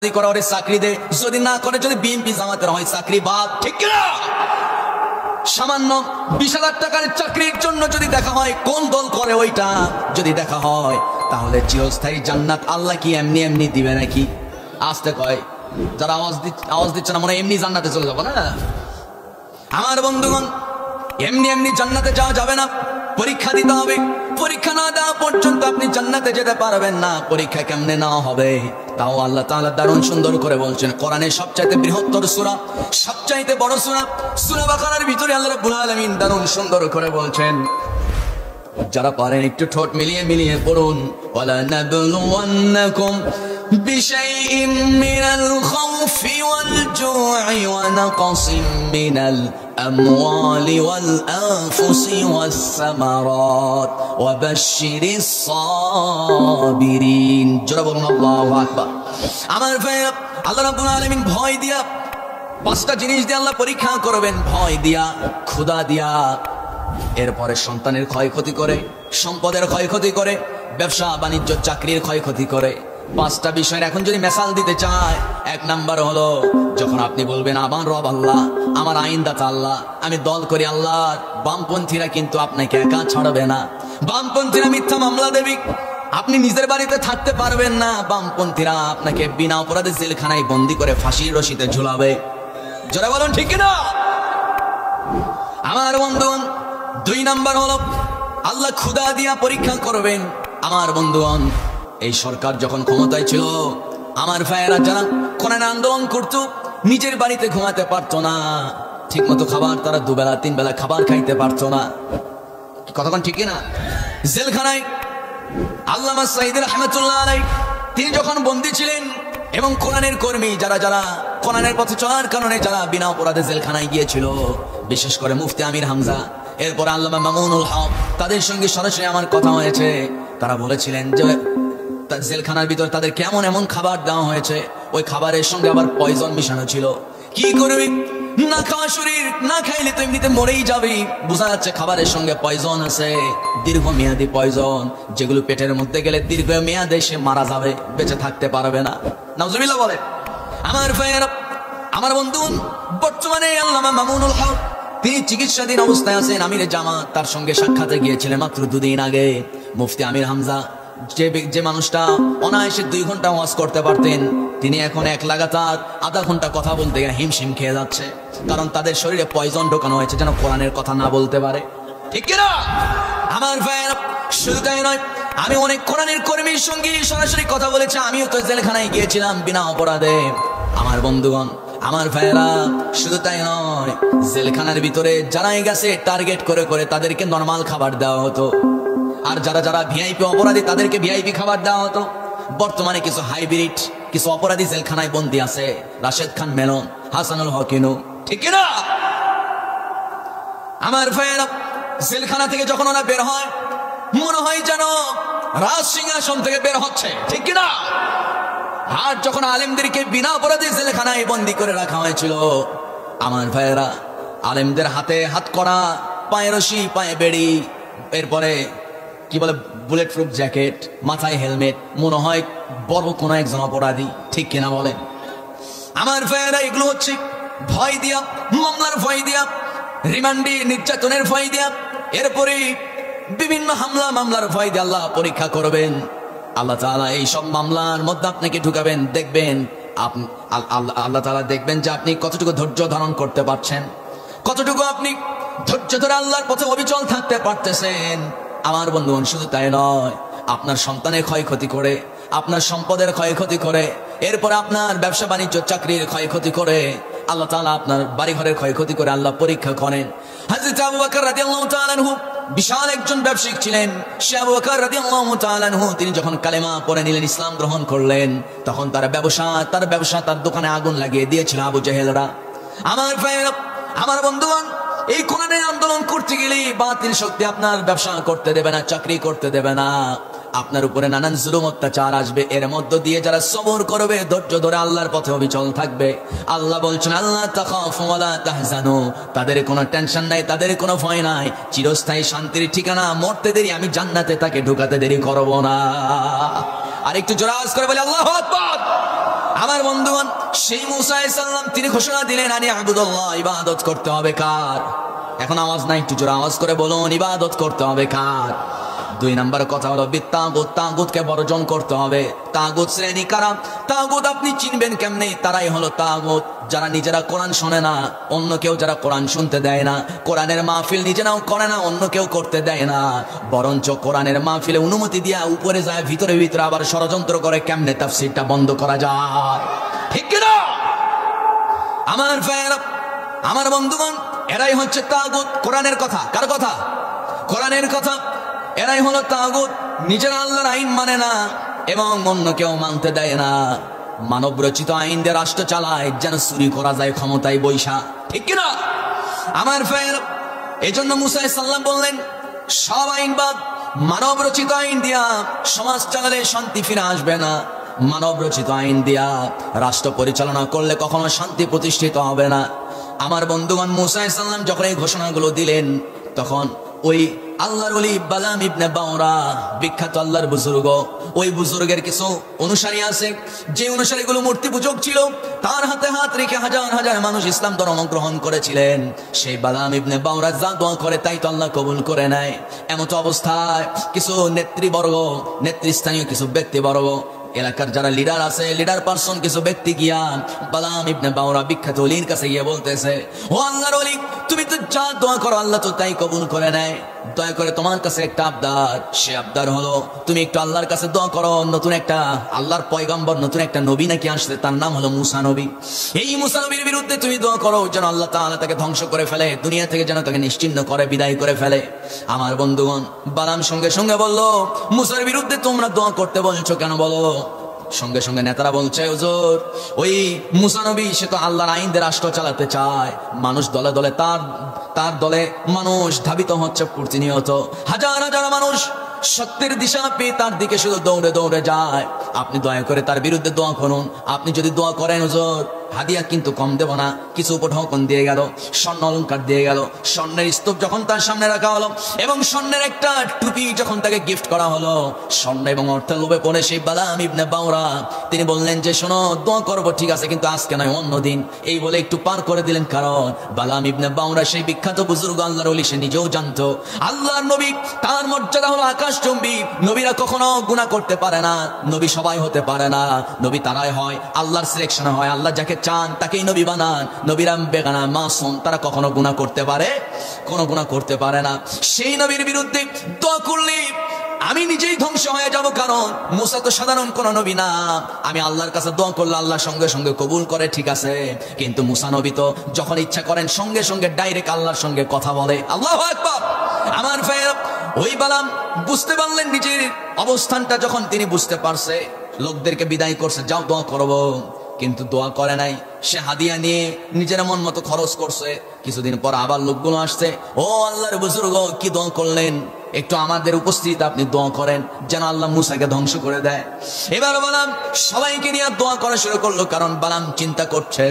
করা ওরে চাকরি দে, যদি না করে যদি বিএনপি জামাতের হয় চাকরি বাদ, ঠিক না? সামান্য 20,000 টাকার চাকরির জন্য যদি দেখা হয় কোন দল করে ওইটা যদি দেখা হয়, তাহলে চিরস্থায়ী জান্নাত আল্লাহ কি এমনি এমনি দিবে নাকি? আসতে কয় যারা আওয়াজ দিচ্ছে না, মনে এমনি জান্নাতে চলে যাবো না। আমার বন্ধুগণ, এমনি এমনি জান্নাতে যাওয়া যাবে না, পরীক্ষা দিতে হবে। পরীক্ষা না দেওয়া পর্যন্ত আপনি জান্নাতে যেতে পারবেন না। পরীক্ষা কেমনে নেওয়া হবে তাও আল্লাহ তাআলা দারুণ সুন্দর করে বলছেন। কোরআনের সবচাইতে বৃহত্তর সূরা, সবচাইতে বড় সূরা, সূরা বাকারার ভিতরে আল্লাহ রাব্বুল আলামিন দারুণ সুন্দর করে বলছেন, যারা পারেন একটু ঠোঁট মিলিয়ে মিলিয়ে পড়ুন। ওয়ালা নাবলুওয়ান্নাকুম বিশাইইম মিনাল খাউফি ওয়াল জু'i ওয়া নাকসিম মিনাল আমওয়ালি ওয়াল আনফুসি ওয়াস সামারাত ওয়া বাশশিরিস সাবিরিন। জোরে বলুন আল্লাহু আকবার। আমার ভাইরা, আল্লাহ রাব্বুল আলামিন ভয় দিয়া 5টা জিনিস দিয়ে আল্লাহ পরীক্ষা করবেন। ভয় দিয়া, ক্ষুধা দিয়া, এরপরে সন্তানের ক্ষয়ক্ষতি করে, সম্পদের ক্ষয়ক্ষতি করে, ব্যবসা বাণিজ্য চাকরির ক্ষয়ক্ষতি করে। 5টা বিষয়ের এখন যদি মেসাল দিতে চায়, 1 নাম্বার হলো যখন আপনি বলবেন আমার রব আল্লাহ, আমার আইনদাতা আল্লাহ, আমি দল করি আল্লাহ, বামপন্থীরা কিন্তু আপনাকে একা ছাড়বে না। বামপন্থীরা মিথ্যা মামলা দেবে, আপনি নিজের বাড়িতে থাকতে পারবেন না। বামপন্থীরা আপনাকে বিনা অপরাধে জেলখানায় বন্দি করে ফাঁসির রশিতে ঝুলাবে। যারা বলুন ঠিক না? আমার বন্ধুগণ, 2 নাম্বার হলো আল্লাহ ক্ষুধা দিয়া পরীক্ষা করবেন। আমার বন্ধুগণ, এই সরকার যখন ক্ষমতায় ছিল, আমার ভাইয়েরা যারা কোরআন আন্দোলন করত, নিজের বাড়িতে ঘুমাতে পারতো না, ঠিক মতো খাবার তারা 2 বেলা 3 বেলা খাবার খাইতে পারতো না। কতক্ষণ ঠিক না? জেলখানায় আল্লামা সাঈদ রাহমাতুল্লাহ আলাইহি তিনি যখন বন্দী ছিলেন, এবং কোরআনের কর্মী যারা যারা কোরআনের পথে চলার কারণে যারা বিনা অপরাধে জেলখানায় গিয়েছিল, বিশেষ করে মুফতি আমির হামজা, এরপর আল্লামা মামুনুল হক, তাদের সঙ্গে সরাসরি আমার কথা হয়েছে। তারা বলেছিলেন যে জেলখানার ভিতর তাদের কেমন এমন খাবার দেওয়া হয়েছে, ওই খাবারের সঙ্গে আবার পয়জন মিশানো ছিল। কি করবি? না খাওয়া শরীর, না খাইলে তো এমনিতে মরেই যাবি। বোঝা যাচ্ছে খাবারের সঙ্গে পয়জন আছে, দীর্ঘমেয়াদী পয়জন, যেগুলো পেটের মধ্যে গেলে দীর্ঘমেয়াদে সে মারা যাবে, বেঁচে থাকতে পারবে না। নাউজুবিল্লাহ বলে। আমার ভাইয়েরা, আমার বন্ধু, বর্তমানে আল্লামা মামুনুল হক তিনি চিকিৎসাধীন অবস্থায় আছেন। আমিরে জামাত তার সঙ্গে সাক্ষাতে গিয়েছিলেন মাত্র 2 দিন আগে। মুফতি আমির হামজা, যে মানুষটা অনায়াসে 2 ঘন্টা ওয়াজ করতে পারতেন, তিনি এখন 1 লাগাতার আধা ঘন্টা কথা বলতে গিয়ে হিমশিম খেয়ে যাচ্ছে। কারণ তাদের শরীরে পয়জন ঢোকানো হয়েছে যেন কোরআনের কথা না বলতে পারে, ঠিক কিনা? আমার ভাইয়েরা, শুধু তাই নয়, আমি অনেক কোরআনের কর্মীর সঙ্গে সরাসরি কথা বলেছি। আমিও তো জেলখানায় গিয়েছিলাম বিনা অপরাধে। আমার বন্ধুগণ, আমার ভাইয়েরা, শুধু তাই নয়, জেলখানার ভিতরে যারাই গেছে টার্গেট করে করে তাদেরকে নরমাল খাবার দেওয়া হতো, আর যারা যারা ভিআইপি অপরাধী তাদেরকে ভিআইপি খাবার দেওয়া হতো। বর্তমানে কিছু হাইব্রিড, কিছু অপরাধী জেলখানায় বন্দী আছে, রাশেদ খান মেনন, হাসানুল হকিনু, ঠিক না? আমার ভাইয়েরা, জেলখানা থেকে যখন ওরা বের হয়, মনে হয় যেন রাজ সিংহাসন থেকে বের হচ্ছে, ঠিক না? আর যখন আলেমদেরকে বিনা অপরাধে জেলখানায় বন্দী করে রাখা হয়েছিল, আমার ভাইয়েরা, আলেমদের হাতে হাত করা, পায়ে রশি, পায়ে বেড়ি, এরপরে কি বলে বুলেট প্রুফ জ্যাকেট, মাথায় হেলমেট, মনে হয় বড় কোনো একজন অপরাধী, ঠিক কিনা বলেন? আমার ভাইয়েরা, এগুলো হচ্ছে ভয় দিয়া, মামলার ভয় দিয়া, রিমান্ডে নির্যাতনের ভয় দিয়া, এরপরে বিভিন্ন মামলার ভয় দিয়ে আল্লাহ পরীক্ষা করবেন। আল্লাহ তাআলা এই সব মামলার মধ্যে আপনাকে ঢুকাবেন, দেখবেন আল্লাহ তাআলা দেখবেন যে আপনি কতটুকু ধৈর্য ধারণ করতে পারছেন, কতটুকু আপনি ধৈর্য ধরে আল্লাহর পথে অবিচল থাকতে পারতেছেন। আমার বন্ধুগণ, শুধু তাই নয়, আপনার সন্তানের ক্ষয়ক্ষতি করে, আপনার সম্পদের ক্ষয়ক্ষতি করে, এরপর আপনার ব্যবসা বাণিজ্য চাকরির ক্ষয়ক্ষতি করে, আল্লাহ তাআলা আপনার বাড়িঘরের ক্ষয়ক্ষতি করে আল্লাহ পরীক্ষা করেন। হযরত আবু বকর রাদিয়াল্লাহু তাআলা আনহু বিশাল একজন ব্যবসায়িক ছিলেন। সে আবু বকর রাদিয়াল্লাহু তাআলা আনহু তিনি যখন কালেমা পড়ে নিলেন, ইসলাম গ্রহণ করলেন, তখন তার ব্যবসা, তার দোকানে আগুন লাগিয়ে দিয়েছিল আবু জেহেলরা। আমার ভাইয়েরা, আমার বন্ধুগণ, এই কোরআনের আন্দোলন করতে গেলে বাতিল শক্তি আপনার ব্যবসা করতে দেবে না, চাকরি করতে দেবে না, আপনার উপরে নানান জুলুম অত্যাচার আসবে। এর মধ্য দিয়ে যারা সবর করবে, ধৈর্য ধরে আল্লাহর পথে অবিচল থাকবে, আল্লাহ বলছেন আল্লাহ তাখাফু ওয়ালা তাহজানু, তাদের কোনো টেনশন নাই, তাদের কোনো ভয় নাই, চিরস্থায়ী শান্তির ঠিকানা, মরতে দেরি আমি জান্নাতে তাকে ঢুকাতে দেরি করব না। আর একটু জোরে আওয়াজ করে বলে আল্লাহু আকবার। আমার বন্ধুগণ, সেই মূসা আলাইহিস সালাম তিনি ঘোষণা দিলেন, আনি আবুদুল্লাহ, ইবাদত করতে হবে কার? এখন আওয়াজ নাই, একটু জোরে আওয়াজ করে বলুন, ইবাদত করতে হবে কার? দুই নাম্বার কথা হলো বিত্তাগুত, তাগুতকে বর্জন করতে হবে। তাগুত শ্রেণী কারা? তাগুত আপনি চিনবেন কেমনে? তারাই হলো তাগুত যারা নিজেরা কোরআন শোনে না, অন্য কেউ যারা কোরআন শুনতে দেয় না, কোরআনের মাহফিল নিজেরাও করে না, অন্য কেউ করতে দেয় না, বরঞ্চ কোরআনের মাহফিলে অনুমতি দিয়া উপরে যায়, ভিতরে ভিতরে আবার ষড়যন্ত্র করে কেমনে তাফসীরটা বন্ধ করা যায়। ঠিক কিনা? আমার ভাইয়েরা, আমার বন্ধুগণ, এরাই হচ্ছে তাগুত। কোরআনের কথা, কার কথা? কোরআনের কথা। এরাই হলো তাগুত, নিজেরা আল্লাহর আইন মানে না এবং অন্য কেউ মানতে দেয় না, মানব রচিত আইন দিয়ে রাষ্ট্র চালায় যেন চুরি করা যায় ক্ষমতায় বৈশা। ঠিক কিনা? আমার ফের এই জন্য মূসা আলাইহিস সালাম বললেন, সব আইন বাদ, মানব রচিত আইন দিয়া সমাজ চালালে শান্তি ফিরে আসবে না, মানব রচিত আইন দিয়া রাষ্ট্র পরিচালনা করলে কখনো শান্তি প্রতিষ্ঠিত হবে না। আমার বন্ধুগণ, মূসা আলাইহিস সালাম যখন এই ঘোষণাগুলো দিলেন, তখন ওই আল্লাহর ওলি বালাম ইবনে বাওরা, বিখ্যাত আল্লাহর বুজুর্গ, ওই বুজুর্গের কিছু অনুসারী আছে, যে অনুসারীগুলো মূর্তি পূজক ছিল, তার হাতে হাত রেখে হাজার হাজার মানুষ ইসলাম ধর্ম গ্রহণ করেছিলেন। সেই বালাম ইবনে বাওরা যা দোয়া করে তাই তো আল্লাহ কবুল করে নেয়। এমত অবস্থায় কিছু নেতৃবর্গ, নেতৃস্থানীয় কিছু ব্যক্তিবর্গ, এলাকার যারা লিডার আছে, লিডার পারসন কিছু ব্যক্তি গিয়া বালাম ইবনে বাওরা বিখ্যাত ওলির কাছে গিয়ে বলতেছে, ও আল্লাহর ওলি, তুমি তো যা দোয়া করো আল্লাহ তো তাই কবুল করে নেয়, দয়া করে তোমার কাছে একটা আবদার। সে আবদার হলো, তুমি একটু আল্লাহর কাছে দোয়া করো, নতুন একটা আল্লাহর পয়গম্বর, নতুন একটা নবী নাকি আসছে, তার নাম হলো মুসা নবী। এই মুসা নবীর বিরুদ্ধে তুমি দোয়া করো যেন আল্লাহ তাআলা তাকে ধ্বংস করে ফেলে, দুনিয়া থেকে যেন তাকে নিশ্চিহ্ন করে বিদায় করে ফেলে। আমার বন্ধুগণ, বালাম সঙ্গে সঙ্গে বলল, মুসার বিরুদ্ধে তোমরা দোয়া করতে বলছো কেন বলো? সঙ্গে সঙ্গে নেতারা বলছে, হুজুর, ওই মুসা নবী সে তো আল্লাহর আইন দিয়ে রাষ্ট্র চালাতে চায়, মানুষ দলে দলে তার দলে মানুষ ধাবিত হচ্ছে প্রতিনিয়ত, হাজার হাজার মানুষ সত্যের দিশা পেয়ে তার দিকে শুধু দৌড়ে দৌড়ে যায়। আপনি দয়া করে তার বিরুদ্ধে দোয়া করুন। আপনি যদি দোয়া করেন হুজুর, হাদিয়া কিন্তু কম দেব না। কিছু উপঢৌকন দিয়ে গেল, স্বর্ণ অলঙ্কার দিয়ে গেল, স্বর্ণের স্তূপ যখন তার সামনে রাখা হলো এবং স্বর্ণের একটা টুপি যখন তাকে গিফট করা হলো, স্বর্ণ এবং অর্থের লোভে পড়ে সেই বালাম ইবনে বাওরা তিনি বললেন যে, শোনো, দোয়া করবো ঠিক আছে, কিন্তু আজকে নয়, অন্যদিন। এই বলে একটু পার করে দিলেন, কারণ বালাম ইবনে বাওরা সেই বিখ্যাত বুজুর্গ আল্লাহর ওলি, সে নিজেও জানতো আল্লাহর নবী তার মর্যাদা হলো আকাশচুম্বী। নবীরা কখনো গুনাহ করতে পারে না, নবী সবাই হতে পারে না, নবী তারাই হয়, আল্লাহর সিলেকশন হয়, আল্লাহ যাকে চান তাকেই নবী বানান। নবীরা বেগানা মাসুম, তারা কখনো গুনাহ করতে পারে? কোনো গুনাহ করতে পারে না। সেই নবীর বিরুদ্ধে দোয়া করলে আমি নিজেই ধ্বংস হয়ে যাব, কারণ মুসা তো সাধারণ কোন নবী না। আমি আল্লাহর কাছে দোয়া করলে আল্লাহ সঙ্গে সঙ্গে কবুল করে, ঠিক আছে, কিন্তু মুসা নবী তো যখন ইচ্ছা করেন সঙ্গে সঙ্গে ডাইরেক্ট আল্লাহর সঙ্গে কথা বলে। আল্লাহু আকবার। আমার ভাই, ওই বালাম বুঝতে পারলেন নিজের অবস্থানটা, যখন তিনি বুঝতে পারছে, লোকদেরকে বিদায় করছে, যাও দোয়া করবো, কিন্তু দোয়া করে নাই। সে হাদিয়া নিয়ে নিজের মন মতো খরচ করছে। কিছুদিন পর আবার লোকগুলো আসছে, ও আল্লাহর বুজুর্গ, কি দোয়া করলেন? একটু আমাদের উপস্থিত আপনি দোয়া করেন যেন আল্লাহ মুসাকে ধ্বংস করে দেয়। এবার বালাম সবাইকে নিয়ে দোয়া করা শুরু করলো, কারণ বালাম চিন্তা করছে,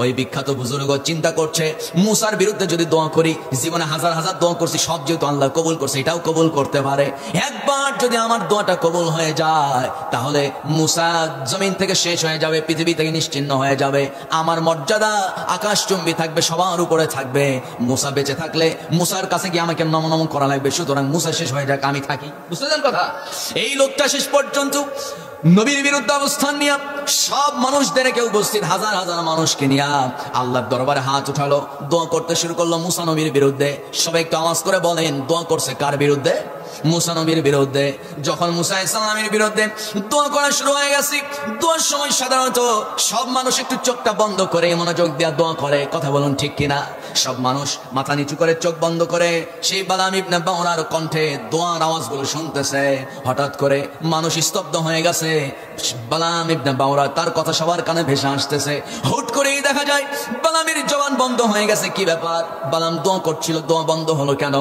ওই বিখ্যাত বুজুর্গ চিন্তা করছে, মুসার বিরুদ্ধে যদি দোয়া করি, জীবনে হাজার হাজার দোয়া করছি, সব যেহেতু আল্লাহ কবুল করছে, এটাও কবুল করতে পারে। একবার যদি আমার দোয়াটা কবুল হয়ে যায়, তাহলে মুসা জমিন থেকে শেষ হয়ে যাবে, পৃথিবী থেকে নিশ্চিহ্ন হয়ে যাবে, আমার মর্যাদা আকাশচুম্বী থাকবে, সবার উপরে থাকবে। মুসা বেঁচে থাকলে মুসার কাছে গিয়ে আমাকে নমনম করা লাগবে, সুতরাং মুসা শেষ হয়ে যাক, আমি থাকি। বুঝতে কথা? এই লোকটা শেষ পর্যন্ত নবীর বিরুদ্ধে অবস্থান নিয়ে সব মানুষদেরকে উপস্থিত হাজার হাজার মানুষকে নিয়ে আল্লাহর দরবারে হাত উঠালো, দোয়া করতে শুরু করলো মুসা নবীর বিরুদ্ধে। সবাই একটু আওয়াজ করে বলেন, দোয়া করছে কার বিরুদ্ধে? মুসা নবীর বিরুদ্ধে। যখন মুসা আলাইহিস সালামের বিরুদ্ধে দোয়া করা শুরু হয়ে গেছে, দোয়ার সময় সাধারণত সব মানুষ একটু চোখটা বন্ধ করে মনোযোগ দিয়ে দোয়া করে। কথা বলুন ঠিক কিনা? সব মানুষ মাথা নিচু করে চোখ বন্ধ করে সেই বালাম ইবনে বাওরার কণ্ঠে দোয়ার আওয়াজগুলো শুনতেছে। হঠাৎ করে মানুষ স্তব্ধ হয়ে গেছে, বালাম ইবনে বাওরা তার কথা সবার কানে ভেসে আসতেছে। হুট করেই দেখা যায় বালামের জবান বন্ধ হয়ে গেছে। কি ব্যাপার? বালাম দোয়া করছিল, দোয়া বন্ধ হলো কেন?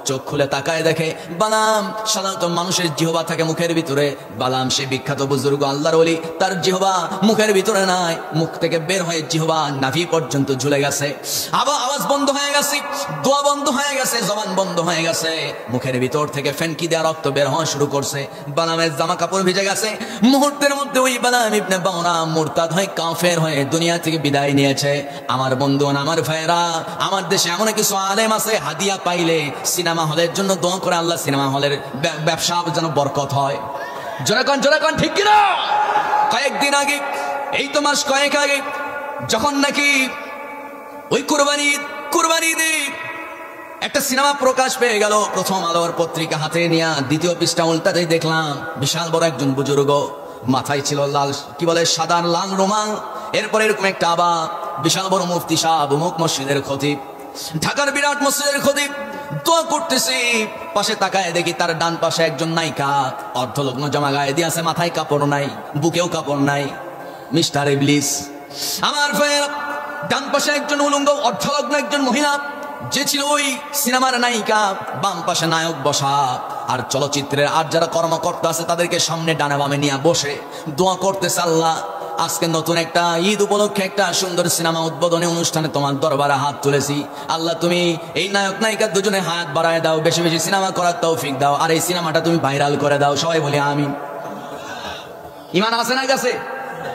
চোখ খুলে তাকায় দেখে বালাম বালাম সাধারণত মানুষের জিহবা থাকে মুখের ভিতরে, বালাম সে বিখ্যাত বুজুর্গ আল্লাহর ওলি, তার জিহবা মুখের ভিতরে নাই, মুখ থেকে বের হয়ে জিহবা নাভি পর্যন্ত ঝুলে গেছে। আওয়াজ বন্ধ হয়ে গেছে, দোয়া বন্ধ হয়ে গেছে, জবান বন্ধ হয়ে গেছে, মুখের ভিতর থেকে ফেনকি দেওয়া রক্ত বের হওয়া শুরু করছে, বালামের জামা কাপড় ভিজে গেছে। মুহূর্তের মধ্যে ওই বালাম ইবনে বাওরা মুরতাদ হয়ে কাফের হয়ে দুনিয়া থেকে বিদায় নিয়েছে। আমার বন্ধু, আমার ভাইরা, আমার দেশে এমন কিছু আলেম আছে হাদিয়া পাইলে সিনেমা হলের জন্য দোয়া করে আল্লাহ সিনেমা হলের ব্যবসা যেন বরকত হয়। জোরাকন ঠিক কিনা? কয়েকদিন আগে, এই তো মাস কয়েক আগে, যখন নাকি ওই কুরবানি ঈদে একটা সিনেমা প্রকাশ পেয়ে গেল, প্রথম আলোর পত্রিকা হাতে নিয়ে দ্বিতীয় পৃষ্ঠা উল্টাতেই দেখলাম বিশাল বড় একজন বুজুর্গ, মাথায় ছিল লাল কি বলে সাদা লাল রুমাল, এরপরে এরকম একটা আবা, বিশাল বড় মুফতি সাহেব, অমুক মসজিদের খতিব, ঢাকার বিরাট মসজিদের খতিব, দোয়া করতেছি। পাশে তাকায় দেখি তার ডান পাশে একজন নায়িকা, অর্ধলগ্ন জামা গায়ে দিয়ে আছে, মাথায় কাপড় নাই, বুকেও কাপড় নাই, মিস্টার ইবলিস। আমার ভাইয়ের ডান পাশে একজন উলঙ্গ অর্ধলগ্ন একজন মহিলা, যে ছিল ওই সিনেমার নায়িকা, বাম পাশে নায়ক বসা। আর চলচ্চিত্রের আর যারা কর্মকর্তা আছে তাদেরকে সামনে ডানে বামে নিয়ে বসে দোয়া করতেছে, আল্লাহ আজকে নতুন একটা ঈদ উপলক্ষে একটা সুন্দর সিনেমা উদ্বোধনী অনুষ্ঠানে তোমার দরবারে হাত তুলেছি, আল্লাহ তুমি এই নায়ক নায়িকা দুজনে হাত বাড়ায় দাও, বেশি বেশি সিনেমা করার তৌফিক দাও, আর এই সিনেমাটা তুমি ভাইরাল করে দাও। সবাই বলি আমিন। ঈমান আছে না গেছে?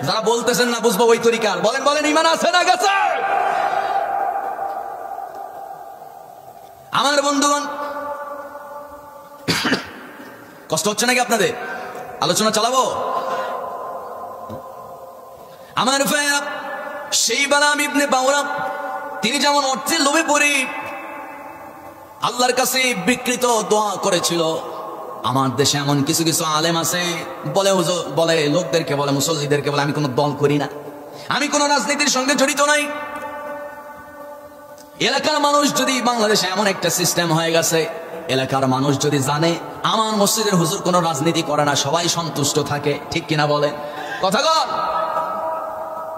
যারা বলতেছেন না বুঝবো ওই তরিকার, বলেন ঈমান আছে না গেছে? আমার বন্ধুগণ, কষ্ট হচ্ছে নাকি আপনাদের? আলোচনা চালাবো? আমার ভাইয়া, সেই বালাম ইবনে বাওরা তিনি যেমন অর্থের লোভে পড়ে আল্লাহর কাছে বিকৃত দোয়া করেছিল, আমার দেশে এমন কিছু কিছু আলেম আছে বলে লোকদেরকে বলে, মুসল্লিদেরকে বলে, আমি কোনো দল করি না, আমি কোনো রাজনীতির সঙ্গে জড়িত নাই। এলাকার মানুষ যদি, বাংলাদেশে এমন একটা সিস্টেম হয়ে গেছে, এলাকার মানুষ যদি জানে আমার মসজিদের হুজুর কোনো রাজনীতি করে না, সবাই সন্তুষ্ট থাকে, ঠিক কিনা বলে? কথা বল।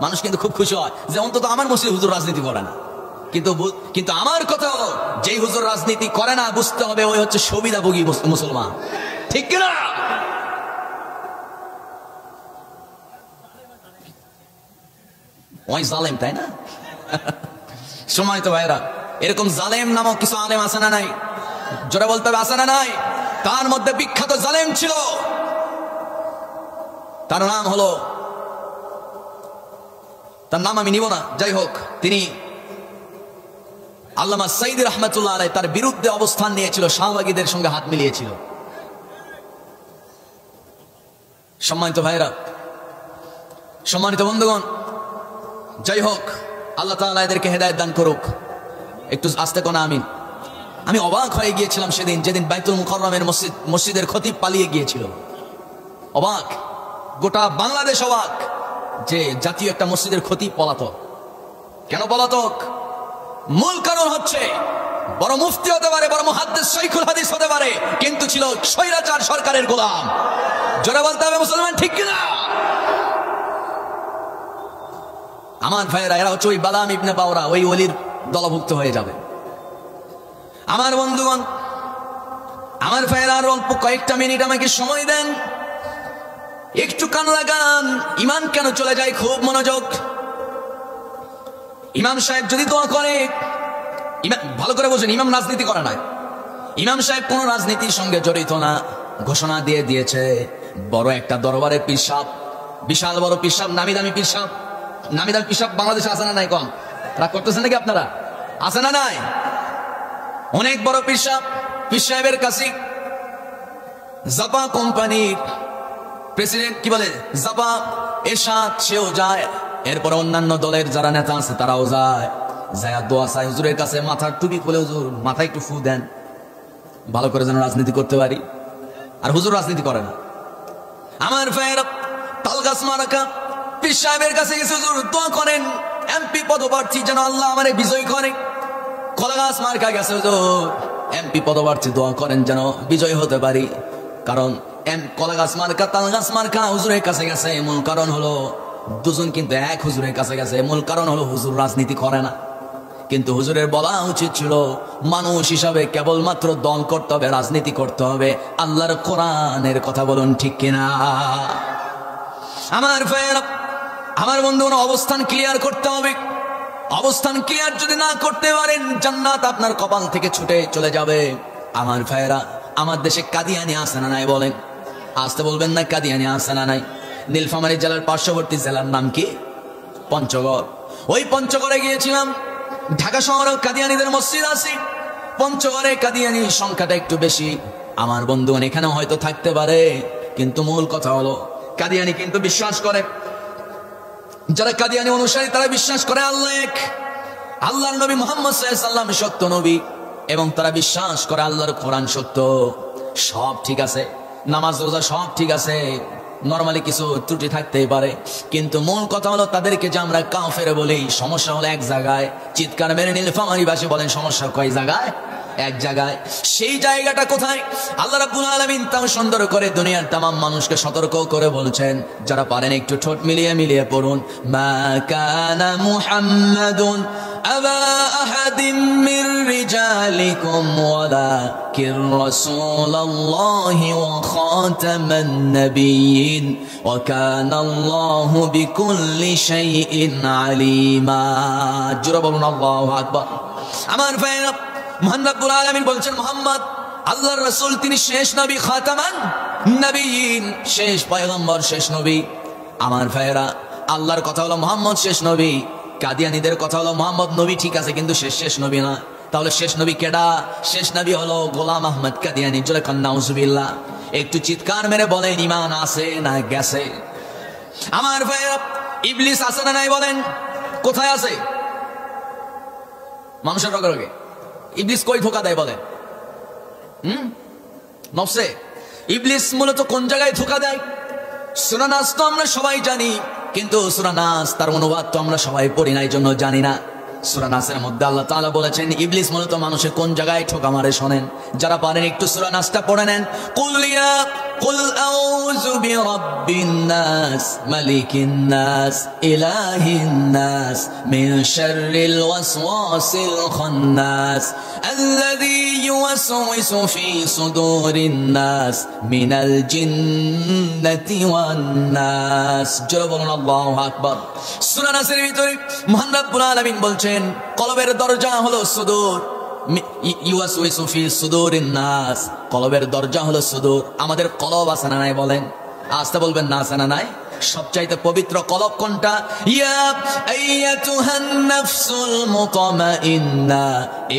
মানুষ কিন্তু খুব খুশি হয় যে অন্তত আমার মসজিদ হুজুর রাজনীতি করে না। কিন্তু আমার কথা হলো, যেই হুজুর রাজনীতি করে না, বুঝতে হবে ওই হচ্ছে সুবিধাভোগী মুসলমান, ঠিক কিনা? ওই জালেম, তাই না? সম্মানিত ভাইরা, এরকম জালেম নামক কিছু আলেম আছে না নাই? জোরে বলতে হবে, আছে না নাই? তার মধ্যে বিখ্যাত জালেম ছিল, তার নাম হলো, তার নাম আমি নিব না, যাই হোক, তিনি আল্লামা সাইদি রহমাতুল্লাহ আলাইহি, তার বিরুদ্ধে অবস্থান নিয়েছিল, শাহবাগীদের সঙ্গে হাত মিলিয়েছিল। সম্মানিত ভাইরা, সম্মানিত বন্ধুগণ, যাই হোক, আল্লাহ তাআলা এদেরকে হেদায়েত দান করুক। একটু আস্তে কোনা আমিন। আমি অবাক হয়ে গিয়েছিলাম সেদিন, যেদিন বাইতুল মুকাররমের মসজিদের খতিব পালিয়ে গিয়েছিল। অবাক, গোটা বাংলাদেশ অবাক যে জাতীয় একটা মসজিদের খতিব পলাতক। কেন পলাতক? মূল কারণ হচ্ছে বড় মুফতি হতে পারে, বড় মুহাদ্দিস শাইখুল হাদিস হতে পারে, কিন্তু ছিল স্বৈরাচার সরকারের গোলাম। জোরে বলতে হবে মুসলমান, ঠিক কিনা? আমার ভাইয়েরা, এরা হচ্ছে ওই বালাম ইবনে বাওরা, ওই ওলির দলভুক্ত হয়ে যাবে। আমার বন্ধুগণ, আমার ভাইয়েরা, আর অল্প কয়েকটা মিনিট আমাকে সময় দেন, একটু কান লাগান। ইমান কেন চলে যায়? খুব মনোযোগ। ইমাম সাহেব যদি দোয়া করে, ভালো করে বোঝেন, ইমাম রাজনীতি করে না, ইমাম সাহেব কোন রাজনীতির সঙ্গে জড়িত না, ঘোষণা দিয়ে দিয়েছে বড় একটা দরবারের পীর সাহেব, বিশাল বড় পীর সাহেব, নামি দামি পীর সাহেব। নামি দামি পীর সাহেব বাংলাদেশে আছে না নাই? কম রাগ করতেছেন নাকি আপনারা? আছে না নাই? অনেক বড় পীর সাহেব। পীর সাহেবের কাছে জাপা কোম্পানির প্রেসিডেন্ট, কি বলে, জাপা এরশাদ, সেও যায়, এরপর অন্যান্য দলের যারা নেতা আছে তারাও যায়, যায় দোয়া চায় হুজুরের কাছে, মাথার টুপি খুলে, হুজুর মাথায় একটু ফু দেন, ভালো করে যেন রাজনীতি করতে পারি। আর হুজুর রাজনীতি করে না। আমার ভাইয়েরা, তালগাছ মার্কা পীর সাহেবের কাছে গেছে, হুজুর দোয়া করেন এমপি পদপ্রার্থী যেন আল্লাহ আমারে বিজয় করে। কলাগাছ মার্কা গেছে, হুজুর এমপি পদপ্রার্থী দোয়া করেন যেন বিজয় হতে পারি। কারণ কলাগাছ মার্কা, তালগাছ মার্কা হুজুরের কাছে গেছে, মূল কারণ হলো, দুজন কিন্তু এক হুজুরের কাছে গেছে, মূল কারণ হলো হুজুর রাজনীতি করে না। কিন্তু হুজুরের বলা উচিত ছিল মানুষ হিসাবে কেবলমাত্র দল করতে হবে, রাজনীতি করতে হবে, আল্লাহর কোরআনের কথা বলুন, ঠিক কিনা? আমার ভাইয়েরা, আমার বন্ধুরা, অবস্থান ক্লিয়ার করতে হবে। অবস্থান ক্লিয়ার যদি না করতে পারেন, জান্নাত আপনার কপাল থেকে ছুটে চলে যাবে। আমার ভাইয়েরা, আমার দেশে কাদিয়ানি আছে না নাই বলেন? আসতে বলবেন না, কাদিয়ানি আছে না নাই? নীলফামারী জেলার পার্শ্ববর্তী জেলার নাম কি? পঞ্চগড়। ওই পঞ্চগড়ে গিয়েছিলাম। ঢাকা শহরেও কাদিয়ানিদের মসজিদ আছে, পঞ্চগড়ে কাদিয়ানির সংখ্যাটা একটু বেশি। আমার বন্ধুগণ, এখানেও হয়তো থাকতে পারে, কিন্তু মূল কথা হলো কাদিয়ানি কিন্তু বিশ্বাস করে, যারা কাদিয়ানি অনুসারী তারা বিশ্বাস করে আল্লাহ এক, আল্লাহর নবী মুহাম্মদ সাল্লাল্লাহু আলাইহি ওয়াসাল্লাম সত্য নবী, এবং তারা বিশ্বাস করে আল্লাহর কোরআন সত্য। সব ঠিক আছে, নামাজ রোজা সব ঠিক আছে, নরমালি কিছু ত্রুটি থাকতেই পারে, কিন্তু মূল কথা হলো তাদেরকে যে আমরা কাফের বলি, সমস্যা হলো এক জায়গায়। চিৎকার মেরে নীলফামারীবাসী বলেন, সমস্যা কয় জায়গায়? এক জায়গায়। সেই জায়গাটা কোথায়? আল্লাহ রাব্বুল আলামিন তাও সুন্দর করে দুনিয়ার তাম মানুষকে সতর্ক করে বলছেন। যারা পারেন একটু ঠোঁট মিলিয়ে মিলিয়ে পড়ুন, মা কানা মুহাম্মাদুন আবা আহাদিম মির রিজালিকুম ওয়ালাকিন রাসূলুল্লাহি ওয়া খাতামান নাবিয়্যিন ওয়া কানা আল্লাহু বিকুল্লি শাইইন আলিমা। জোরে বলুন আল্লাহু আকবার। আমার ভাইরা, মহান রব্বুল আলামিন বলছেন মুহাম্মদ আল্লাহর রাসূল, তিনি শেষ নবী, খাতামান নবিয়্যিন, শেষ পয়গম্বর, শেষ নবী। আমার ভাইরা, আল্লাহর কথা হলো মুহাম্মদ শেষ নবী, কাদিয়ানীদের কথা হলো মুহাম্মদ নবী ঠিক আছে, কিন্তু শেষ নবী না। তাহলে শেষ নবী কেডা? শেষ নবী হলো গোলাম আহমদ কাদিয়ানী। জোরে কন নাউজুবিল্লাহ। একটু চিৎকার মেরে বলেন, ঈমান আছে না গেছে? আমার ভাইরা, ইবলিস আছে না নাই বলেন? কোথায় আছে? মানুষের রগে ইবলিস কই ধোকা দেয় বলেন? নফসে। ইবলিস মূলত কোন জায়গায় ধোকা দেয়? সূরা নাস তো আমরা সবাই জানি, কিন্তু সূরা নাস তার অনুবাদ তো আমরা সবাই পড়ি না, এই জন্য জানি না। সূরা নাসের মধ্যে আল্লাহ তাআলা বলেছেন ইবলিস মূলত মানুষের কোন জায়গায় ঠোকা মারে শোনেন। যারা পারেন একটু সূরা নাসটা পড়ে নেন। কুল আউযু বিরাব্বিন নাস মালিকিন নাস ইলাহিন নাস মিন শাররিল ওয়াসওয়াসিল খান্নাস আল্লাযী ইউওয়াসওয়িসু ফি সুদুরিন নাস মিনাল জিন্নাতি ওয়ান নাস। জোরে বলুন আল্লাহু আকবার। সূরা নাসের ভিতরে মহান রব্বুল আলামিন বলছেন কলবের দরজা হলো সুদূর, ইউওয়াসওয়িসু ফি সুদুরিন নাস, কলবের দরজা হলো সুদূর। আমাদের কলব আছে না নাই বলেন? আস্তে বলবেন না, আছে না নাই? সবচাইতে পবিত্র কলব কোনটা? ইয়া আইয়াতুহান নাফসুল মুতমাইন্না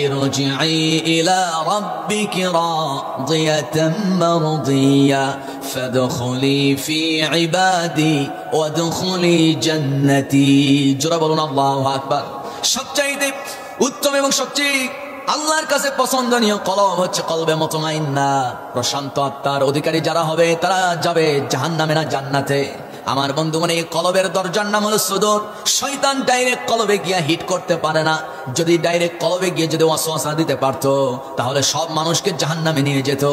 ইরজিই ইলা রাব্বিকি রাদিয়াতাম মারদিয়া ফাদখুলি ফি ইবাদি ওয়াদখুলি জান্নাতি। জোরে বলুন আল্লাহু আকবার। সবচাইতে উত্তম এবং সবচেয়ে আল্লাহর কাছে পছন্দনীয় কলব হচ্ছে কলবে মুতমাইন্না, প্রশান্ত আত্মার অধিকারী যারা হবে তারা যাবে জাহান্নামে না জান্নাতে। আমার বন্ধুগণ, এই কলবের দরজার নাম হলো সুদূর। শয়তান ডাইরেক্ট কলবে গিয়ে হিট করতে পারে না। যদি ডাইরেক্ট কলবে গিয়ে যদি ওয়াসওয়াসা দিতে পারতো, তাহলে সব মানুষকে জাহান্নামে নিয়ে যেত।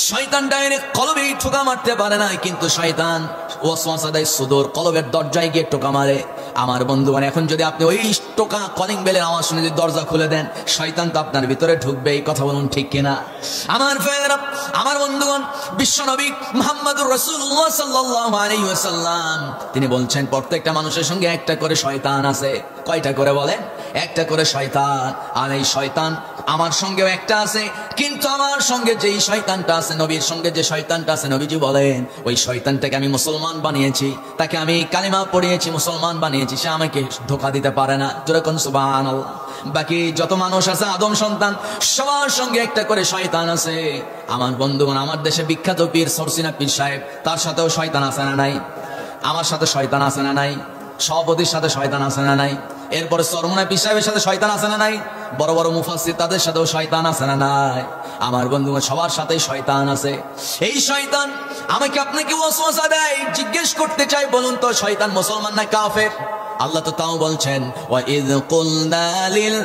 শয়তান ডাইরেক্ট কলবে ঠোকা মারতে পারে না, কিন্তু শয়তান ওয়াসওয়াসা দেয় সুদূর, কলবের দরজায় গিয়ে টোকা মারে। আমার বন্ধুগণ, এখন যদি আপনি ওই টোকা কলিং বেলের আওয়াজ শুনে যদি দরজা খুলে দেন, শয়তান তো আপনার ভিতরে ঢুকবে। এই কথা বলুন ঠিক কিনা? আমার ভাইয়েরা, আমার বন্ধুগণ, বিশ্বনবী মুহাম্মদুর রাসূলুল্লাহ সাল্লাল্লাহু আলাইহি ওয়াসাল্লাম তিনি বলছেন প্রত্যেকটা মানুষের সঙ্গে একটা করে শয়তান আছে। কয়টা করে বলেন? একটা করে শয়তান। আর এই শয়তান আমার সঙ্গেও একটা আছে, কিন্তু আমার সঙ্গে যেই শয়তানটা আছে, নবীর সঙ্গে যে শয়তানটা আছে, নবীজি বলেন ওই শয়তানটাকে আমি মুসলমান বানিয়েছি, তাকে আমি কালিমা পড়িয়েছি, মুসলমান বানিয়েছি, সে আমাকে ধোঁকা দিতে পারে না। জোরে কোন সুবহানাল্লাহ। বাকি যত মানুষ আছে আদম সন্তান, সবার সঙ্গে একটা করে শয়তান আছে। আমার বন্ধুগণ, আমার দেশে বিখ্যাত পীর সরসিনা পীর সাহেব, তার সাথেও শয়তান আছে না নাই? আমার সাথে শয়তান আছে না নাই? সভাপতির সাথে শয়তান আছে না নাই? এরপরে সরমুনা পীর সাহেবের সাথে শয়তান আছে না নাই? বড় বড় মুফাসসির তাদের সাথেও শয়তান আছে না নাই? আমার বন্ধুগণ, সবার সাথেই শয়তান আছে। এই শয়তান আমাকে আপনাকে ওয়াসওয়াসা দেয়। জিজ্ঞেস করতে চাই, বলুন তো শয়তান মুসলমান না কাফের? আল্লাহ তো তাও বলছেন ওয়া ইয কুলনা লিল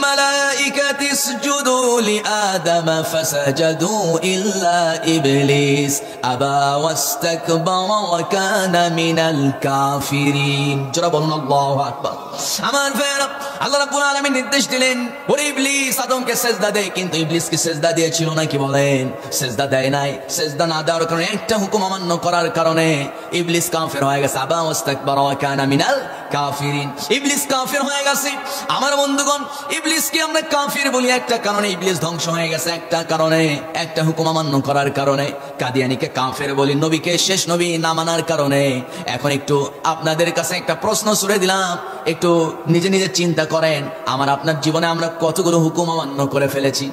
মালাইকাতি ইসজুদু লিআদামা ফাসাজাদু ইল্লা ইবলিস আবা ওয়াস্তাকবারা ওয়া কানা মিনাল কাফিরিন। জোরে বলুন আল্লাহু আকবার। আমার ভাইরা, আল্লাহ রাব্বুল আলামিন নির্দেশ দিলেন, ওরে ইবলিস আদমকে সিজদা দে, কিন্তু ইবলিস কি সিজদা দিয়েছিল নাকি বলেন? সিজদা দেয় নাই। সিজদা না দেওয়ার কারণে, একটা হুকুম অমান্য করার কারণে ইবলিস কাফের হয়ে গেছে। আবা ওয়াস্তাকবারা ওয়া কানা মিনাল কাফিরিন। ইবলিস কাফের হয়ে গেছে। আমার বন্ধুগণ, ইবলিসকে আমরা কাফির বলি একটা কারণে, ইবলিস ধ্বংস হয়ে গেছে একটা কারণে, একটা হুকুম অমান্য করার কারণে। কাদিয়ানীকে কাফের বলি নবীকে শেষ নবী না মানার কারণে। এখন একটু আপনাদের কাছে একটা প্রশ্ন ছুড়ে দিলাম, একটু নিজে নিজে চিন্তা করেন, আমার আপনার জীবনে আমরা কতগুলো হুকুম অমান্য করে ফেলেছি?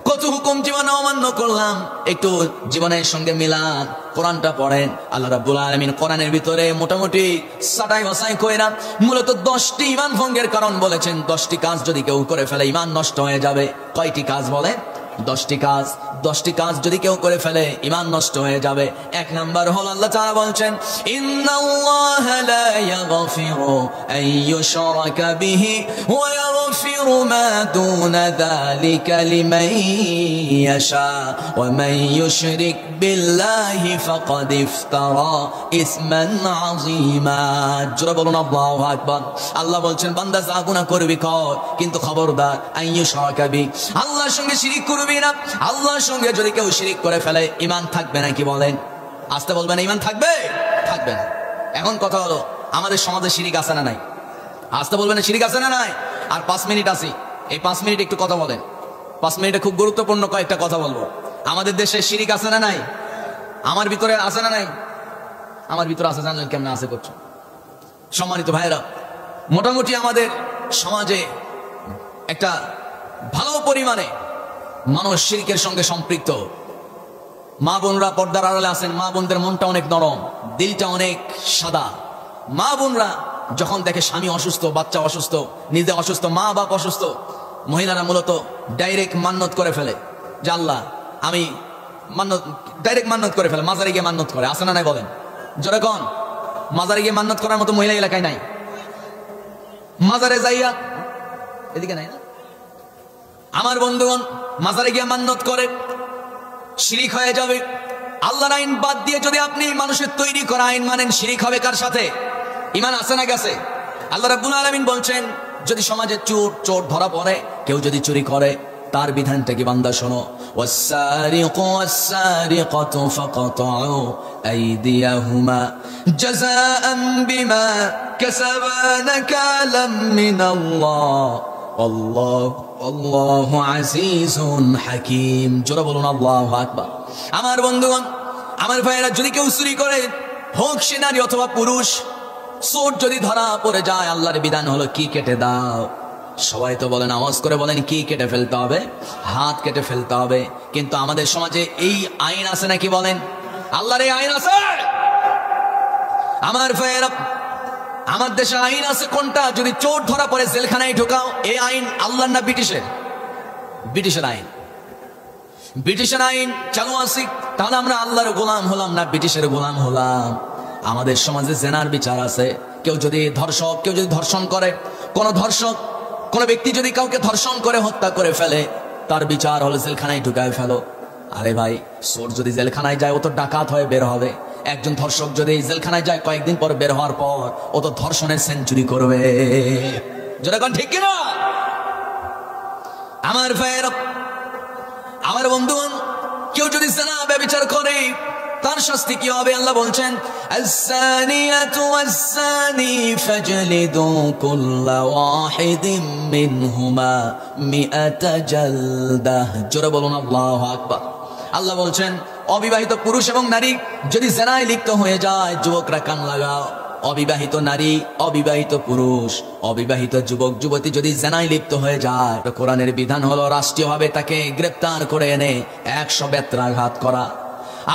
কত হুকুম জীবনে অমান্য করলাম? একটু জীবনের সঙ্গে মিলান, কোরআনটা পড়েন। আল্লাহ রাব্বুল আলামিন কোরআনের ভিতরে মোটামুটি সাটাই বাছাই কইরা মূলত 10টি ঈমান ভঙ্গের কারণ বলেছেন। 10টি কাজ যদি কেউ করে ফেলে ঈমান নষ্ট হয়ে যাবে। কয়টি কাজ বলে? 10টি কাজ। 10টি কাজ যদি কেউ করে ফেলে ঈমান নষ্ট হয়ে যাবে। এক নাম্বার হলো, আল্লাহ তাআলা বলছেন, ইন্নাল্লাহা লা ইয়াগফিরু আন ইউশরাকা বিহি ওয়া ইয়াগফিরু মা দুনা যালিকা লিমান ইয়াশা ওয়া মান ইউশরিক বিল্লাহি ফাকাদ ইফতারা ইসমান আযীমা। জোরে বলুন আল্লাহু আকবার। আল্লাহ বলছেন, বান্দা যা গুনাহ করবি কর, কিন্তু খবরদার আন ইউশরাকা বিহি, আল্লাহর সঙ্গে শিরিক করবি না। আল্লাহর সঙ্গে যদি কেউ শিরিক করে ফেলে ঈমান থাকবে নাকি বলেন? আসতে বলবেন, ঈমান থাকবে? থাকবে না। এখন কথা হলো, আমাদের সমাজে শিরিক আছে না নাই? আসতে বলবেন, শিরিক আছে না নাই? আর 5 মিনিট আছে, এই 5 মিনিট একটু কথা বলেন। 5 মিনিটে খুব গুরুত্বপূর্ণ কয়েকটা কথা বলবো। আমাদের দেশে শিরিক আছে না নাই? আমার ভিতরে আছে না নাই? আমার ভিতরে আছে, জানলেন কেমন আছে করছো? সম্মানিত ভাইরা, মোটামুটি আমাদের সমাজে একটা ভালো পরিমাণে মানুষ শিরকের সঙ্গে সম্পৃক্ত। মা বোনরা পর্দার আড়ালে আছেন, মা বোনদের মনটা অনেক নরম, দিলটা অনেক সাদা। মা বোনরা যখন দেখে স্বামী অসুস্থ, বাচ্চা অসুস্থ, নিজে অসুস্থ, মা বাপ অসুস্থ, মহিলারা মূলত ডাইরেক্ট মান্নত করে ফেলে যে আল্লাহ আমি মান্নত, ডাইরেক্ট মান্নত করে ফেলে, মাজারে গিয়ে মান্নত করে। আছে না নাই বলেন? জোরে কোন? মাজারে গিয়ে মান্নত করার মতো মহিলা এলাকায় নাই। মাজারে যাইয়া, এদিকে নাই না? আমার বন্ধুগণ, মাজারে গিয়ে মান্নত করে, শিরিক হয়ে যাবে। আল্লাহর আইন বাদ দিয়ে যদি আপনি মানুষের তৈরি করা আইন মানেন, শিরিক হবে কার সাথে? ঈমান আছে না গেছে? আল্লাহ রাব্বুল আলামিন বলছেন, যদি সমাজে চোর ধরা পড়ে, কেউ যদি চুরি করে, তার বিধানটা কি বান্দা শোনো, ওয়াস-সারিকু ওয়াস-সারিকাতু ফাকাতাউ আইদিয়াহুমা জাযাআন বিমা কাসাবা নাকালাম মিনাল্লাহ আল্লাহু আজিজুন হাকীম। জোরে বলুন আল্লাহু আকবার। আমার বন্ধুগণ, আমার ভাইয়েরা, যদি কেউ চুরি করে, হোক সে নারী অথবা পুরুষ, চোর যদি ধরা পড়ে যায়, আল্লাহর বিধান হলো কি কেটে দাও। সবাই তো বলেন, আওয়াজ করে বলেন, কি কেটে ফেলতে হবে? হাত কেটে ফেলতে হবে। কিন্তু আমাদের সমাজে এই আইন আছে নাকি বলেন? আল্লাহর এই আইন আছে? আমার ভাইয়েরা, আমার দেশে আইন আছে কোনটা? যদি চোর ধরা পড়ে জেলখানায় ঢোকাও, এই আইন আল্লাহর না ব্রিটিশের? ব্রিটিশের আইন। ব্রিটিশের আইন চালু আছে, তাহলে আমরা আল্লাহর গোলাম হলাম না ব্রিটিশের গোলাম হলাম? আমাদের সমাজে জেনার বিচার আছে। কেউ যদি ধর্ষণ করে, কোন ব্যক্তি যদি কাউকে ধর্ষণ করে হত্যা করে ফেলে, তার বিচার হলো জেলখানায় ঢুকায় ফেলো। আরে ভাই, চোর যদি জেলখানায় যায়, ও তো ডাকাত হয়ে বের হবে। একজন ধর্ষক যদি জেলখানায় যায়, কয়েকদিন পর বের হওয়ার পর ও তো ধর্ষণের সেঞ্চুরি করবে। যেরকম ঠিক কিনা? আমার ভাইয়েরা, আমার বন্ধুগণ, কেউ যদি জিনা ব্যভিচার করে, তার শাস্তি কি হবে? আল্লাহ বলছেন, আস-সানিয়াতু ওয়াস-সানি ফাজলিদু কুল্লা ওয়াহিদিম মিনহুমা মিআতা জালদাহ। জোরে বলুন আল্লাহু আকবার। আল্লাহ বলছেন, অবিবাহিত পুরুষ এবং নারী যদি জিনায় লিপ্ত হয়ে যায়, যুবকরা কান লাগাও, অবিবাহিত নারী, অবিবাহিত পুরুষ, অবিবাহিত যুবক যুবতী যদি জিনায় লিপ্ত হয়ে যায়, কোরআনের বিধান হলো রাষ্ট্রীয়ভাবে তাকে গ্রেফতার করে এনে 100 বেত্রাঘাত করা।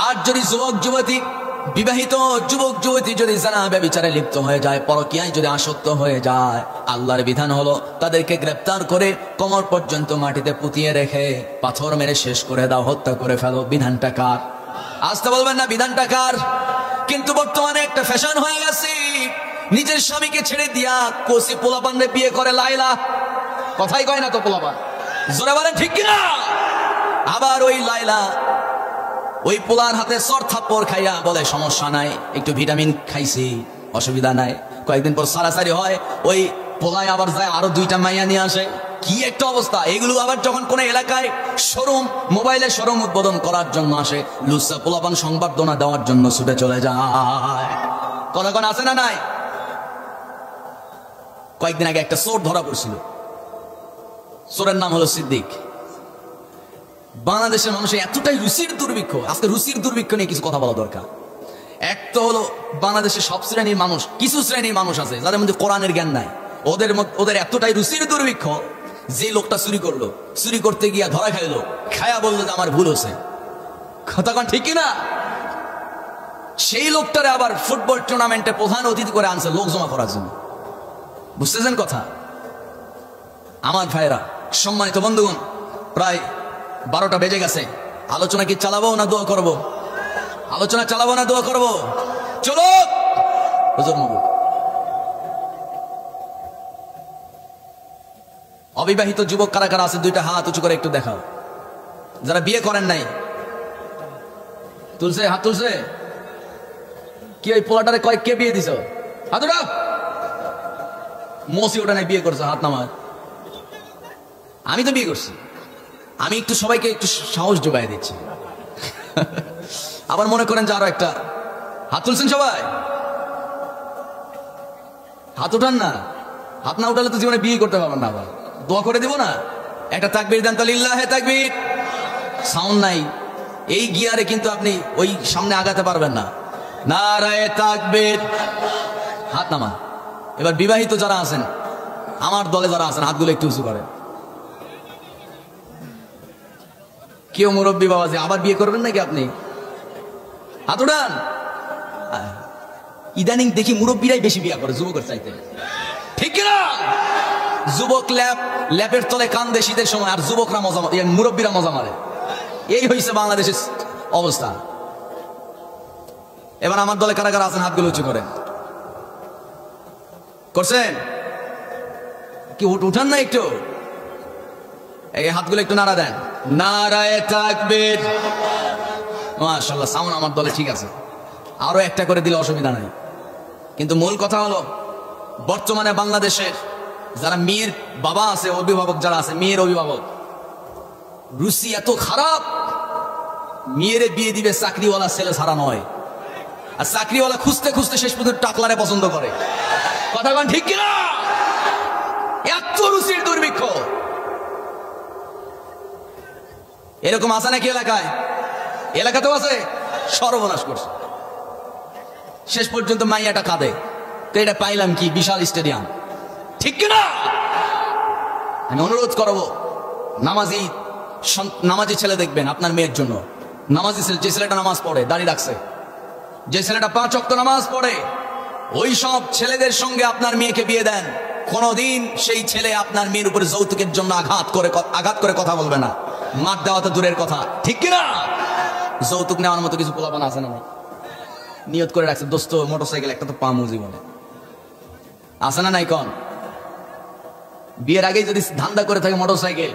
আর যদি বিবাহিত যুবক যুবতী যদি জিনা ব্যভিচারে লিপ্ত হয়ে যায়, পরকীয়ায় যদি আসক্ত হয়ে যায়, আল্লাহর বিধান হলো তাদেরকে গ্রেফতার করে কোমর পর্যন্ত মাটিতে পুঁতিয়ে রেখে পাথর মেরে শেষ করে দাও, হত্যা করে ফেলো। বিধানটা কার? আসতে বলবেন না বিধানটা কার? কিন্তু বর্তমানে একটা ফ্যাশন হয়ে গেছে, নিজের স্বামীকে ছেড়ে দিয়া কোসি পোলাপানরে বিয়ে করে লাইলা। কথাই কয় না তো পোলাপান? জোরে বলেন ঠিক কিনা? আবার ওই লাইলা ওই পোলার হাতে সর থাপ্পড় খাইয়া বলে, সমস্যা নাই, একটু ভিটামিন খাইছি, অসুবিধা নাই। কয়েকদিন পর সারাসারি হয়, ওই পোলায় আবার যায় আরো 2টা মাইয়া নিয়ে আসে, কি একটা অবস্থা। এগুলো আবার যখন কোন এলাকায় শোরুম, মোবাইলে শোরুম উদ্বোধন করার জন্য আসে, লুচ্চা পোলাপান সংবর্ধনা দেওয়ার জন্য ছুটে চলে যায়। কোন আছে না নাই? কয়েকদিন আগে একটা চোর ধরা পড়ছিল, চোরের নাম হলো সিদ্দিক। বাংলাদেশের মানুষের এতটাই রুচির দুর্ভিক্ষ, আজকে রুচির দুর্ভিক্ষ নিয়ে কিছু কথা বলা দরকার। এক তো হলো বাংলাদেশের সব শ্রেণীর মানুষ, কিছু শ্রেণীর মানুষ আছে যাদের মধ্যে কোরআনের জ্ঞান নাই, ওদের এতটাই রুচির দুর্ভিক্ষ, যে লোকটা চুরি করলো, চুরি করতে গিয়া ধরা খাইলো, খায়া বললো যে আমার ভুল হচ্ছে, কথা কন ঠিক কিনা? সেই লোকটারে আবার ফুটবল টুর্নামেন্টে প্রধান অতিথি করে আনছে লোক জমা করার জন্য। বুঝতেছেন কথা? আমার ভাইরা, সম্মানিত বন্ধুগণ, প্রায় 12টা বেজে গেছে। আলোচনা কি চালাবো না দোয়া করব? আলোচনা চালাবো না দোয়া করব? চলো হুজুর মুবারক। অবিবাহিত যুবক কারা কারা আছে 2টা হাত উঁচু করে একটু দেখাও। যারা বিয়ে করেন নাই তুলছে, হাত তুলছে। কি ওই পোলাটারে কে বিয়ে দিছ? হাত উঠাও। মসি ওটা নাই বিয়ে করছো, হাত নামা। আমি তো বিয়ে করছি। আমি একটু সবাইকে একটু সাহস যোগাই দিচ্ছি। আবার মনে করেন যে আরো একটা হাত তুলছেন সবাই, হাত উঠান না। হাত না উঠালে তো জীবনে বিয়ে করতে পারবেন না। আবার দোয়া করে দিব না? একটা তাকবীর দেন তো, লিল্লাহে তাকবীর। সাউন্ড নাই, এই গিয়ারে কিন্তু আপনি ওই সামনে আগাতে পারবেন না। নারায়ে তাকবীর। হাত নামান। এবার বিবাহিত যারা আছেন, আমার দলে যারা আছেন, হাতগুলো একটু উঁচু করেন। কেউ মুরব্বী বাবাজি আবার বিয়ে করবেন নাকি আপনি? হাত উঠান। ইদানিং দেখি মুরব্বীরাই বেশি বিয়ে করে যুবকের চাইতে, ঠিক কিনা? যুবক ল্যাপের তলে কান্দে শীতের সময়, আর যুবকরা মজা, মুরব্বীরা মজা মারে। এই হয়েছে বাংলাদেশের অবস্থা। এবার আমার দলে কারা কারা আছেন হাতগুলো উঁচু করেন। করছেন কি? উঠান না একটু, এই হাতগুলো একটু নাড়া দেন। নারায়ে তাকবীর। মাশাআল্লাহ, সাউন্ড আমার দলে ঠিক আছে। আরো একটা করে দিলে অসুবিধা নাই। কিন্তু মূল কথা হলো, বর্তমানে বাংলাদেশের যারা মেয়ের বাবা আছে, অভিভাবক যারা আছে, মেয়ের অভিভাবক, রুচি এত খারাপ, মেয়েরে বিয়ে দিবে চাকরিওয়ালা ছেলে ছাড়া নয়। আর চাকরিওয়ালা খুঁজতে খুঁজতে শেষ পর্যন্ত টাকলারে পছন্দ করে, কথা বলেন ঠিক কিনা? এত রুচির দুর্ভিক্ষ এরকম আছে নাকি এলাকায়? এলাকাতেও আছে। সর্বনাশ করছে। শেষ পর্যন্ত মাইয়াটা কাঁদে, তো এটা পাইলাম কি? বিশাল স্টেডিয়াম, ঠিক কিনা? আমি অনুরোধ করবো, নামাজি ছেলে দেখবেন আপনার মেয়ের জন্য। নামাজি ছেলে, যে ছেলেটা নামাজ পড়ে, দাঁড়িয়ে রাখছে, যে ছেলেটা 5 ওয়াক্ত নামাজ পড়ে, ওই সব ছেলেদের সঙ্গে আপনার মেয়েকে বিয়ে দেন। কোনদিন সেই ছেলে আপনার মেয়ের উপরে যৌতুকের জন্য আঘাত করে কথা বলবে না। মার দেওয়া তো দূরের কথা, ঠিক কিনা? যৌতুক নেওয়ার মতো কিছু পোলাপান আছে না? নিয়ত করে রাখছে, দোস্ত মোটরসাইকেল একটা তো পামু জীবনে, আছে না নাই? কন বিয়ের আগেই যদি ধান্দা করে থাকে মোটরসাইকেল,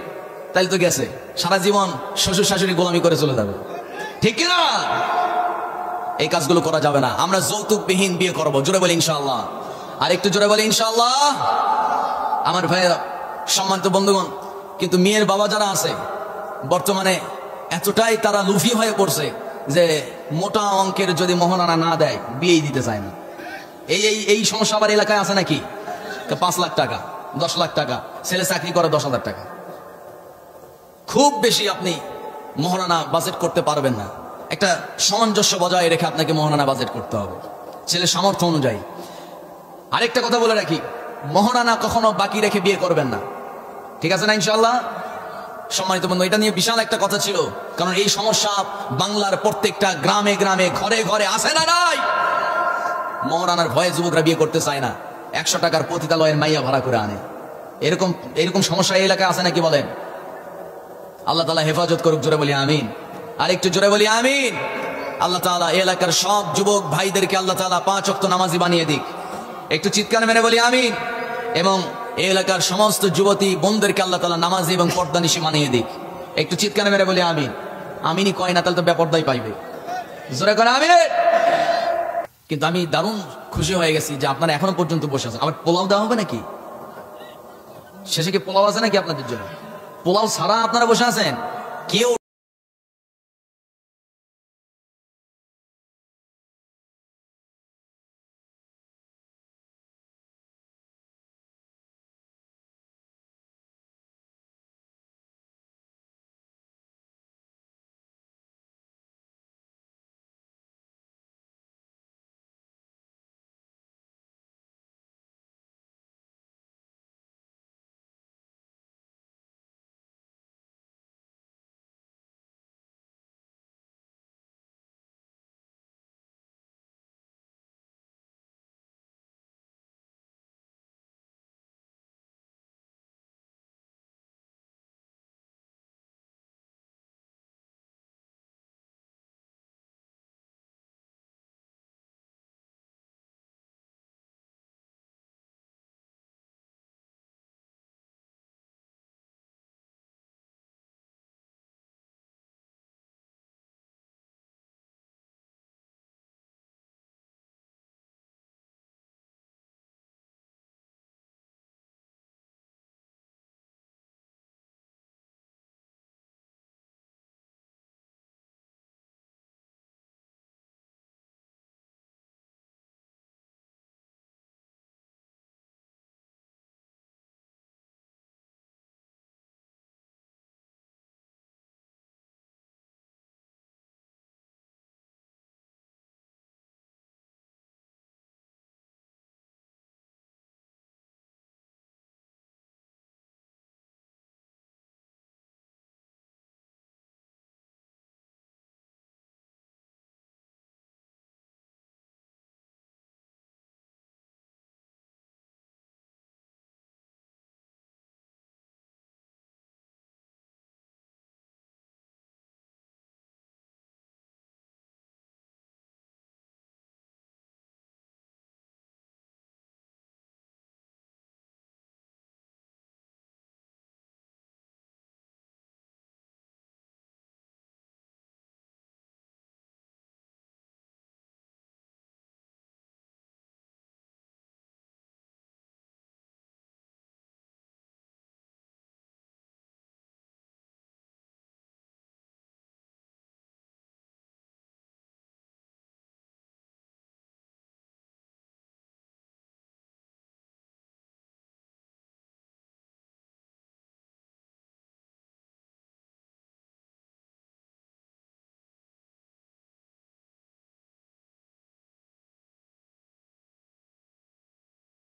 তাহলে তো গেছে, সারা জীবন শ্বশুর শাশুড়ি গোলামি করে চলে যাবে, ঠিক কিনা? এই কাজগুলো করা যাবে না। আমরা যৌতুকবিহীন বিয়ে করবো। জোরে বলি ইনশাআল্লাহ। আর একটু জোরে বলি ইনশাআল্লাহ। আমার ভাইয়েরা, সম্মানিত বন্ধুগণ, কিন্তু মেয়ের বাবা যারা আছে বর্তমানে এতটাই তারা লুফি হয়ে পড়ছে যে মোটা অঙ্কের যদি মোহরানা না দেয় বিয়েই দিতে চায় না। এই সমস্যা আবার এলাকায় আছে নাকি? 5 লাখ টাকা, 10 লাখ টাকা, ছেলে চাকরি করে 10,000 টাকা। খুব বেশি আপনি মোহরানা বাজেট করতে পারবেন না। একটা সামঞ্জস্য বজায় রেখে আপনাকে মোহরানা বাজেট করতে হবে, ছেলে সামর্থ্য অনুযায়ী। আরেকটা কথা বলে রাখি, মোহরানা কখনো বাকি রেখে বিয়ে করবেন না, ঠিক আছে না? ইনশাআল্লাহ। সম্মানিত বন্ধু, এটা নিয়ে বিশাল একটা কথা ছিল, কারণ এই সমস্যা বাংলার প্রত্যেকটা গ্রামে গ্রামে ঘরে ঘরে আছে না নাই? মোহরানার ভয়ে যুবকরা বিয়ে করতে চায় না, 100 টাকার পতিতালয়ের মাইয়া ভাড়া করে আনে। এরকম সমস্যা এই এলাকায় আছে নাকি বলেন? আল্লাহ তাআলা হেফাজত করুক। জোরে বলি আমিন। আর একটু জোরে বলি আমিন। আল্লাহ তাআলা এলাকার সব যুবক ভাইদেরকে আল্লাহ তাআলা 5 ওয়াক্ত নামাজি বানিয়ে দিক। একটু চিৎকার মেরে বলি আমিন। এবং এই এলাকার সমস্ত যুবতী বোনদেরকে আল্লাহ তাআলা নামাজি এবং পর্দানিশী বানিয়ে দিক। একটু চিৎকার মেরে বলি আমিন। আমিনই কয় না, তাহলে তো বেপরদাই পাইবে। জোরে করে আমিন। কিন্তু আমি দারুণ খুশি হয়ে গেছি যে আপনারা এখনো পর্যন্ত বসে আছেন। আবার পোলাও দেওয়া হবে নাকি? শেষে কি পোলাও আছে নাকি আপনাদের জন্য? পোলাও ছাড়া আপনারা বসে আছেন? কেউ